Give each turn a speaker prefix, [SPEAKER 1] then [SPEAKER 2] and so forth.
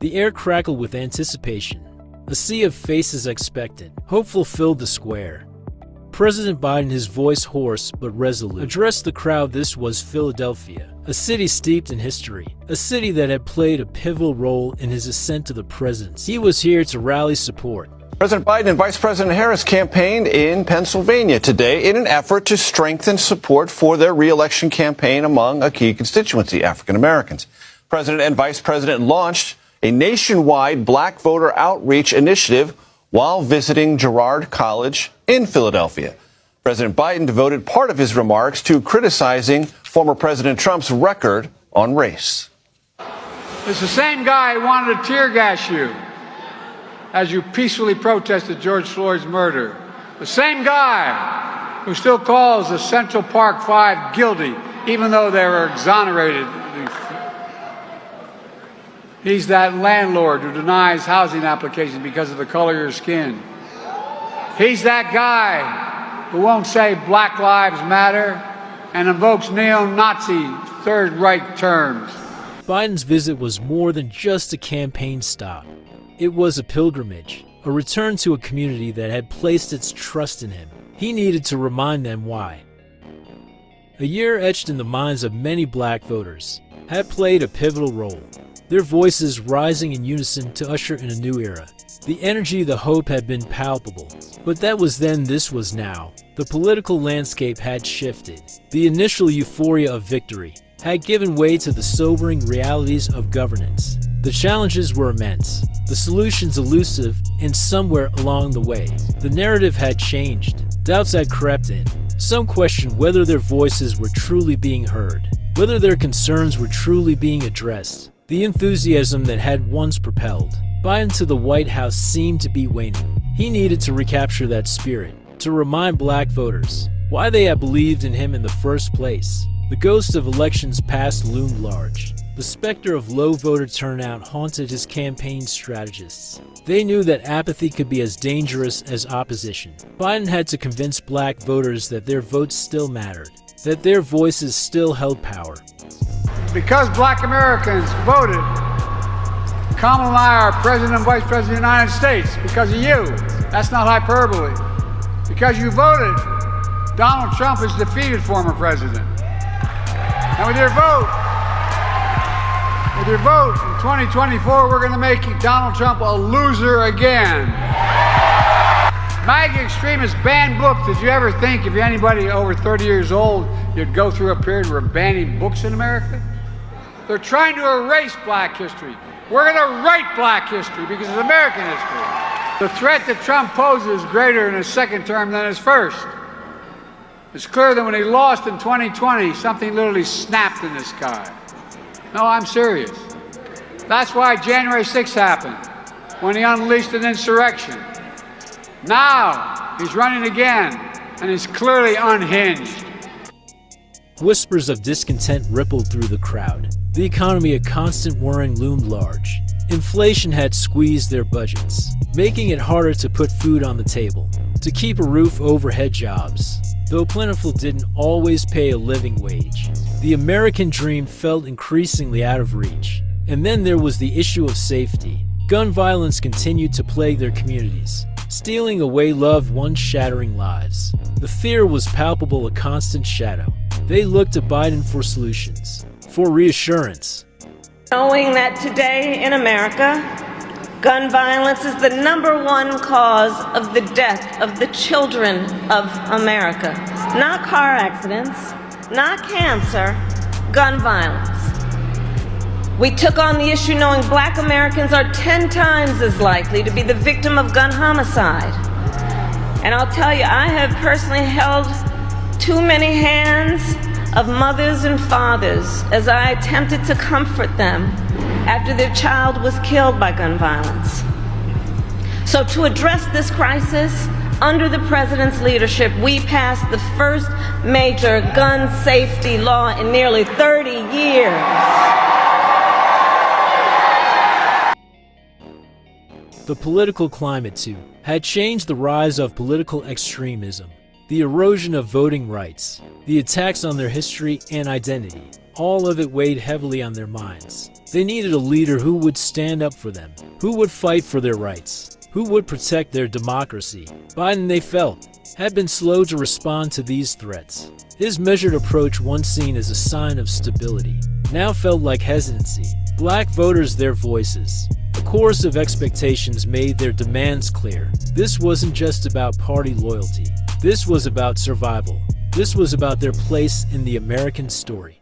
[SPEAKER 1] The air crackled with anticipation. A sea of faces expectant, hopeful filled the square. President Biden, his voice hoarse but resolute, addressed the crowd. This was Philadelphia, a city steeped in history, a city that had played a pivotal role in his ascent to the presidency. He was here to rally support.
[SPEAKER 2] President Biden and Vice President Harris campaigned in Pennsylvania today in an effort to strengthen support for their re-election campaign among a key constituency, African Americans. President and Vice President launched a nationwide black voter outreach initiative while visiting Girard College in Philadelphia. President Biden devoted part of his remarks to criticizing former President Trump's record on race.
[SPEAKER 3] It's the same guy who wanted to tear gas you as you peacefully protested George Floyd's murder. The same guy who still calls the Central Park Five guilty, even though they were exonerated. He's that landlord who denies housing applications because of the color of your skin. He's that guy who won't say Black Lives Matter and invokes neo-Nazi Third Reich terms.
[SPEAKER 1] Biden's visit was more than just a campaign stop. It was a pilgrimage, a return to a community that had placed its trust in him. He needed to remind them why. A year etched in the minds of many black voters had played a pivotal role, their voices rising in unison to usher in a new era. The energy, the hope had been palpable. But that was then, this was now. The political landscape had shifted. The initial euphoria of victory had given way to the sobering realities of governance. The challenges were immense, the solutions elusive, and somewhere along the way, the narrative had changed. Doubts had crept in. Some questioned whether their voices were truly being heard, whether their concerns were truly being addressed. The enthusiasm that had once propelled Biden to the White House seemed to be waning. He needed to recapture that spirit, to remind black voters why they had believed in him in the first place. The ghost of elections past loomed large. The specter of low voter turnout haunted his campaign strategists. They knew that apathy could be as dangerous as opposition. Biden had to convince black voters that their votes still mattered, that their voices still held power.
[SPEAKER 3] Because black Americans voted, Kamala and I are President and Vice President of the United States because of you. That's not hyperbole. Because you voted, Donald Trump is defeated former president. And with your vote in 2024, we're going to make Donald Trump a loser again. MAGA extremists ban books. Did you ever think if you're anybody over 30 years old, you'd go through a period where we're banning books in America? They're trying to erase black history. We're going to write black history because it's American history. The threat that Trump poses is greater in his second term than his first. It's clear that when he lost in 2020, something literally snapped in the sky. No, I'm serious. That's why January 6th happened, when he unleashed an insurrection. Now, he's running again, and he's clearly unhinged.
[SPEAKER 1] Whispers of discontent rippled through the crowd. The economy, a constant worrying, loomed large. Inflation had squeezed their budgets, making it harder to put food on the table, to keep a roof overhead. Jobs, though plentiful, didn't always pay a living wage. The American dream felt increasingly out of reach. And then there was the issue of safety. Gun violence continued to plague their communities, stealing away loved ones, shattering lives. The fear was palpable, a constant shadow. They looked to Biden for solutions, for reassurance.
[SPEAKER 4] Knowing that today in America, gun violence is the #1 cause of the death of the children of America. Not car accidents, not cancer, gun violence. We took on the issue knowing black Americans are 10 times as likely to be the victim of gun homicide. And I'll tell you, I have personally held too many hands of mothers and fathers as I attempted to comfort them after their child was killed by gun violence. So to address this crisis, under the President's leadership, we passed the first major gun safety law in nearly 30 years.
[SPEAKER 1] The political climate, too, had changed. The rise of political extremism, the erosion of voting rights, the attacks on their history and identity. All of it weighed heavily on their minds. They needed a leader who would stand up for them, who would fight for their rights, who would protect their democracy. Biden, they felt, had been slow to respond to these threats. His measured approach, once seen as a sign of stability, now felt like hesitancy. Black voters, their voices, a chorus of expectations made their demands clear. This wasn't just about party loyalty. This was about survival. This was about their place in the American story.